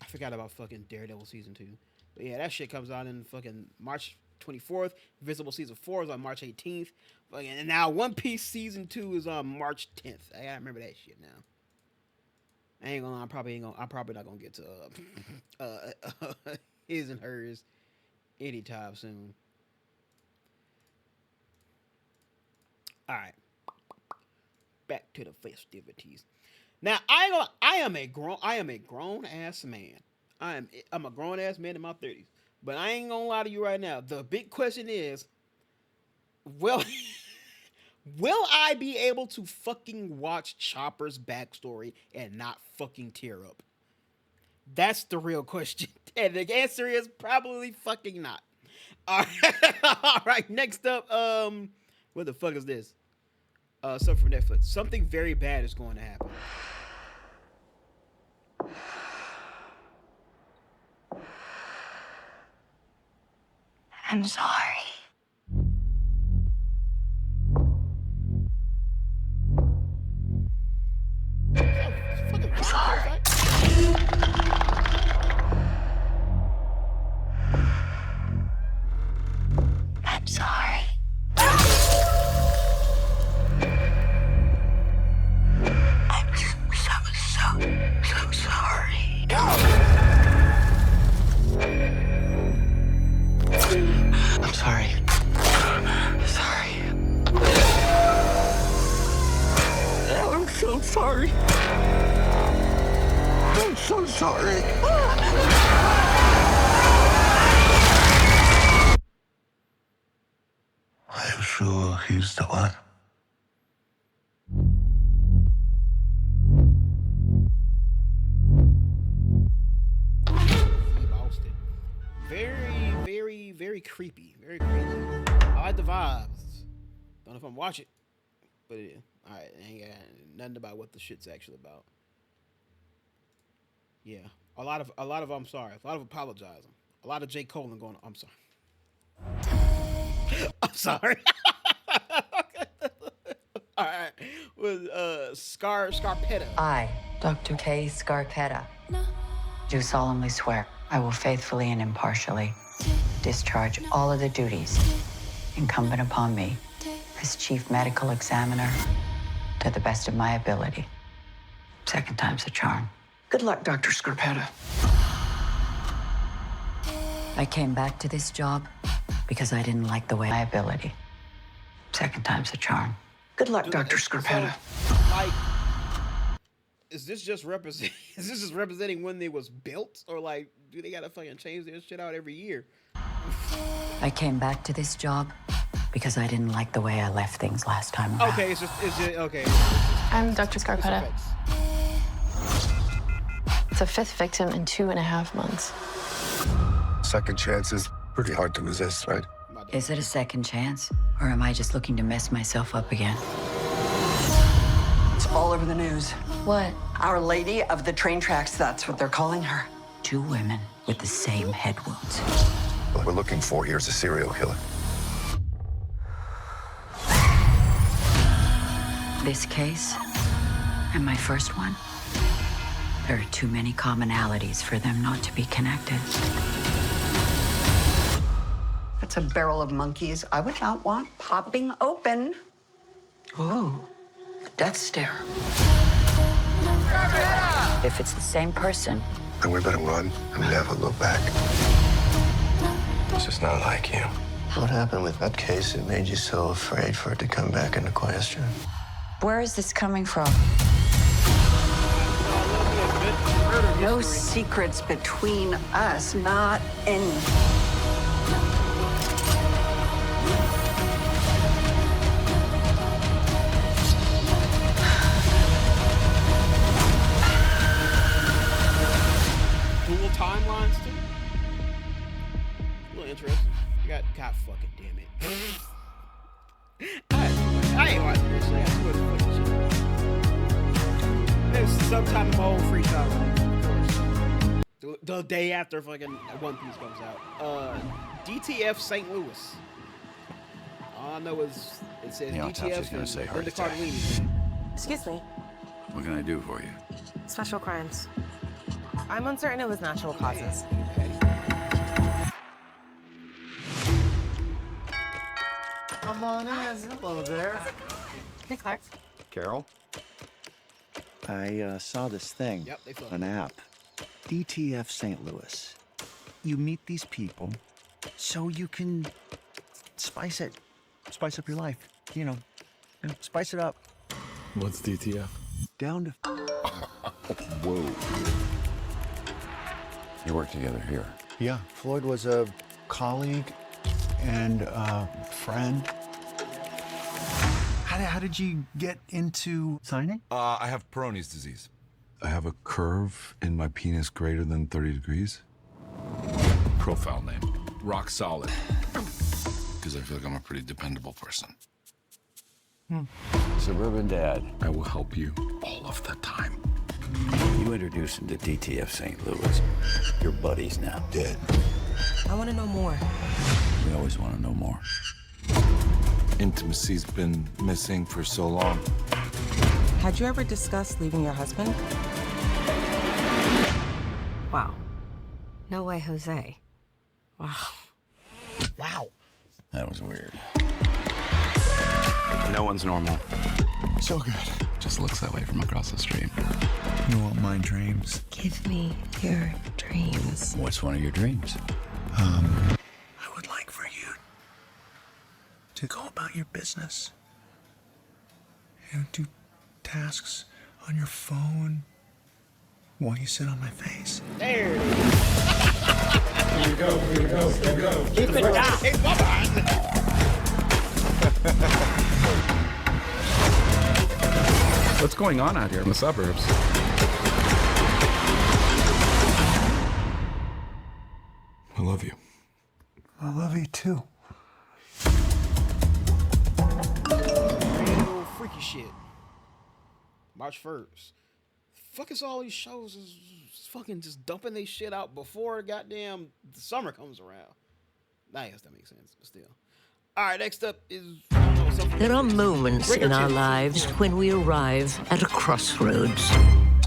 I forgot about fucking Daredevil season 2. But yeah, that shit comes out in fucking March 24th. Invisible season 4 is on March 18th. Fucking, and now One Piece season 2 is on March 10th. I gotta remember that shit now. I ain't gonna lie, I'm probably not gonna get to his and hers anytime soon. Alright. Back to the festivities. Now I am a grown ass man. I'm a grown ass man in my 30s. But I ain't gonna lie to you right now. The big question is, will I be able to fucking watch Chopper's backstory and not fucking tear up? That's the real question. And the answer is probably fucking not. All right, all right, next up, what the fuck is this? Something from Netflix. Something very bad is going to happen. I'm sorry. so sorry. I'm so sorry. I'm sure he's the one. Steve Austin. Very, very, very creepy. Very creepy. I like the vibes. Don't know if I'm watching, but yeah. Alright, ain't got nothing about what the shit's actually about. Yeah. A lot of I'm sorry. A lot of apologizing. A lot of J. Cole going, I'm sorry. I'm sorry. Alright. With Scarpetta. I, Dr. K. Scarpetta, do solemnly swear I will faithfully and impartially discharge all of the duties incumbent upon me as Chief Medical Examiner to the best of my ability. Second time's a charm. Good luck, Dr. Scarpetta. I came back to this job because I didn't like the way my ability. Second time's a charm. Good luck, Dr. Scarpetta. Like, is this just representing when they was built, or like, do they gotta fucking change their shit out every year? I came back to this job because I didn't like the way I left things last time around. Okay, it's just okay. I'm Dr. Scarpetta. It's It's a fifth victim in 2.5 months. Second chance is pretty hard to resist, right? Is it a second chance? Or am I just looking to mess myself up again? It's all over the news. What? Our Lady of the Train Tracks, that's what they're calling her. 2 women with the same head wounds. What we're looking for here is a serial killer. This case and my first one, there are too many commonalities for them not to be connected. That's a barrel of monkeys I would not want popping open. Ooh, death stare. If it's the same person, And we better run and never look back. It's just not like you. What happened with that case that made you so afraid for it to come back into question? where is this coming from? No secrets between us, not any. dual timelines too. A little interesting. You got God fucking damn it. I ain't watching this shit. I swear to fucking shit. There's sometime in my own free time, of course. The day after fucking One Piece comes out. DTF St. Louis. All I know is it says The autopsy's DTF gonna say and heart Linda attack. Cardellini. Excuse me. What can I do for you? Special crimes. I'm uncertain it was natural causes. Come on in. Hello there. Hey, Clark. Carol? I saw this thing, Yep, they fucked an app, DTF St. Louis. You meet these people so you can spice up your life. You know, spice it up. What's DTF? Down to Whoa. You work together here. yeah. Floyd was a colleague and a friend. How did you get into signing? I have Peyronie's disease. I have a curve in my penis greater than 30 degrees. Profile name. Rock solid. Because I feel like I'm a pretty dependable person. Suburban dad. I will help you all of the time. You introduced him to DTF St. Louis. Your buddies now. Dead. I want to know more. We always want to know more. Intimacy's been missing for so long. Had you ever discussed leaving your husband? Wow. No way, Jose. Wow. Wow. That was weird. No one's normal. So good. Just looks that way from across the street. You want my dreams? Give me your dreams. What's one of your dreams? I would like for you to go about your business. Do tasks on your phone while you sit on my face. There it is. Here we go, here we go, here we go. Keep it down. Hey, What's going on out here in the suburbs? I love you. I love you too. Real freaky shit. March 1st. Fuck is all these shows is fucking just dumping they shit out before goddamn the summer comes around. I guess that makes sense, but still. All right, next up is... There are moments in our lives when we arrive at a crossroads.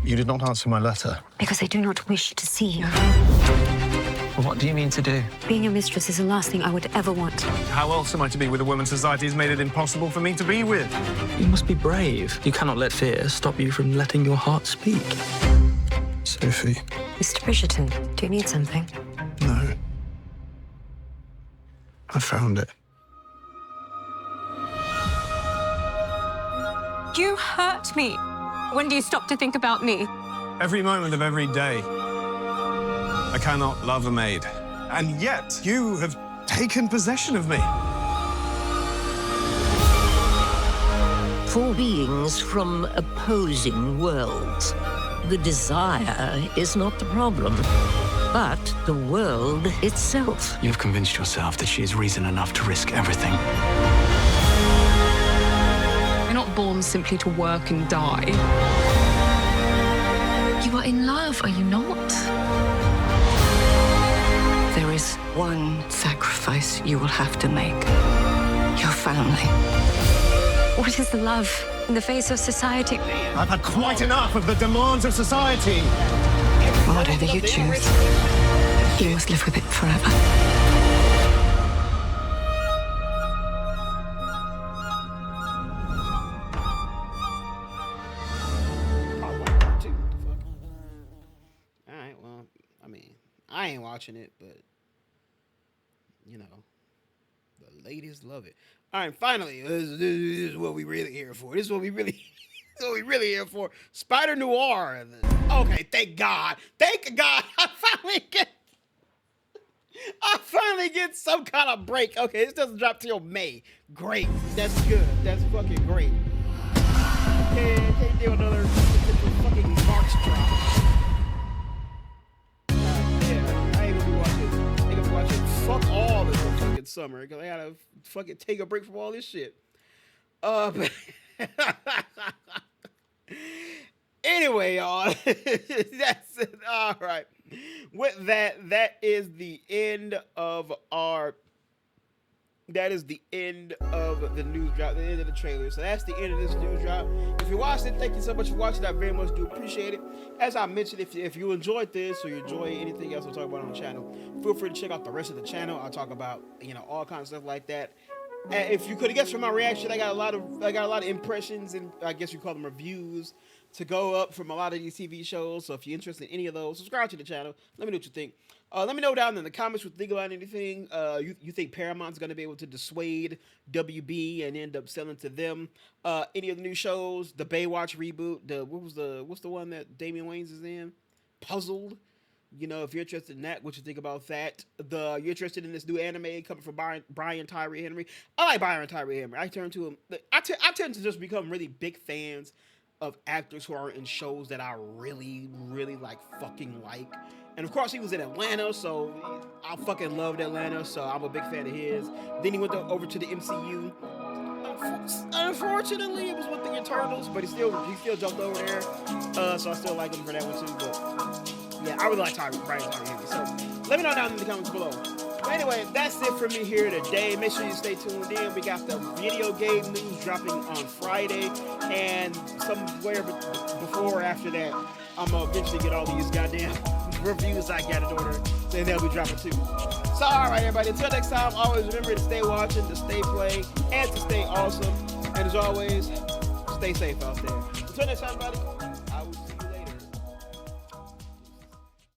You did not answer my letter. Because I do not wish to see you. What do you mean to do? Being your mistress is the last thing I would ever want. How else am I to be with a woman society has made it impossible for me to be with? You must be brave. You cannot let fear stop you from letting your heart speak. Sophie. Mr. Bridgerton, do you need something? No. I found it. You hurt me. When do you stop to think about me? Every moment of every day. I cannot love a maid. And yet, you have taken possession of me. For beings from opposing worlds, the desire is not the problem, but the world itself. You've convinced yourself that she is reason enough to risk everything. You're not born simply to work and die. You are in love, are you not? There is one sacrifice you will have to make. Your family. What is the love in the face of society? I've had quite enough of the demands of society. Whatever you choose, you must live with it forever. Alright, well, I mean, I ain't watching it, but, you know, the ladies love it. Alright, finally, this is what we really here for. This is what we really here for. Spider Noir. Okay, thank God. Thank God. I finally get some kind of break. Okay, this doesn't drop till May. Great. That's good. That's fucking great. Can't do another fucking March drop. Yeah, I ain't gonna be watching. Fuck all this fucking summer because I gotta fucking take a break from all this shit. But anyway, y'all, that's it. All right. With that is the end of our. That is the end of the news drop, the end of the trailer. So that's the end of this news drop. If you watched it, thank you so much for watching. I very much do appreciate it. As I mentioned, if you enjoyed this or you enjoy anything else I talk about on the channel, feel free to check out the rest of the channel. I'll talk about, you know, all kinds of stuff like that. And if you could have guessed from my reaction, I got a lot of impressions and I guess you call them reviews to go up from a lot of these TV shows. So if you're interested in any of those, subscribe to the channel. Let me know what you think. Let me know down in the comments what you think about anything. You think Paramount's going to be able to dissuade WB and end up selling to them any of the new shows? The Baywatch reboot. What's the one that Damon Wayans is in? Puzzled. You know, if you're interested in that, what you think about that? You're interested in this new anime coming from Brian Tyree Henry. I like Brian Tyree Henry. I tend to just become really big fans of actors who are in shows that I really, really fucking like. And of course, he was in Atlanta, so I fucking loved Atlanta, so I'm a big fan of his. Then he went over to the MCU. Unfortunately, it was with the Eternals, but he still jumped over there. So I still like him for that one too. But yeah, I really like Brian Tyree Henry. So let me know down in the comments below. But anyway, that's it for me here today. Make sure you stay tuned in. We got the video game news dropping on Friday, and somewhere before or after that, I'm gonna eventually get all these goddamn reviews I got in order, then they'll be dropping too. So alright everybody, until next time, always remember to stay watching, to stay playing, and to stay awesome. And as always, stay safe out there. Until next time, everybody.